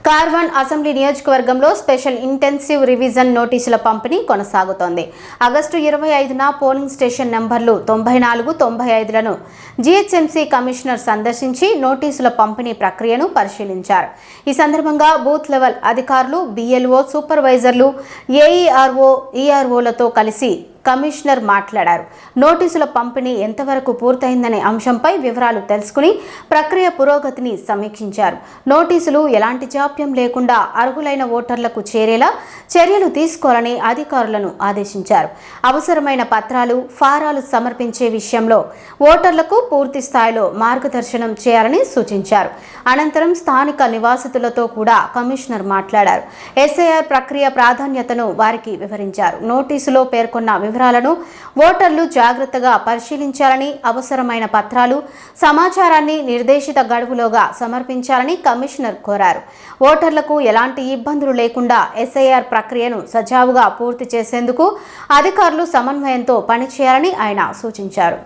Karwan assembly నియోజకవర్గంలో special intensive revision నోటీసుల పంపిణీ కొనసాగుతోంది. ఆగస్టు 25న పోలింగ్ స్టేషన్ నంబర్లు 94, 95లను జీహెచ్ఎంసీ కమిషనర్ సందర్శించి నోటీసుల పంపిణీ ప్రక్రియను పరిశీలించారు. ఈ సందర్భంగా బూత్ లెవెల్ అధికారులు, BLO, సూపర్వైజర్లు, AERO, EROలతో కలిసి కమిషనర్ మాట్లాడారు. నోటీసుల పంపిణీ ఎంతవరకు పూర్తయిందనే అంశంపై వివరాలు తెలుసుకుని ప్రక్రియ పురోగతిని సమీక్షించారు. నోటీసులు ఎలాంటి జాప్యం లేకుండా అర్హులైన ఓటర్లకు చేరేలా చర్యలు తీసుకోవాలని అధికారులను ఆదేశించారు. అవసరమైన పత్రాలు, ఫారాలు సమర్పించే విషయంలో ఓటర్లకు పూర్తి స్థాయిలో మార్గదర్శనం చేయాలని సూచించారు. అనంతరం స్థానిక నివాసితులతో కూడా కమిషనర్ మాట్లాడారు. SIR ప్రక్రియ ప్రాధాన్యతను వారికి వివరించారు. నోటీసులో పేర్కొన్న వివరాలను ఓటర్లు జాగ్రత్తగా పరిశీలించాలని, అవసరమైన పత్రాలు, సమాచారాన్ని నిర్దేశిత గడువులోగా సమర్పించాలని కమిషనర్ కోరారు. ఓటర్లకు ఎలాంటి ఇబ్బందులు లేకుండా SIR ప్రక్రియను సజావుగా పూర్తి చేసేందుకు అధికారులు సమన్వయంతో పనిచేయాలని ఆయన సూచించారు.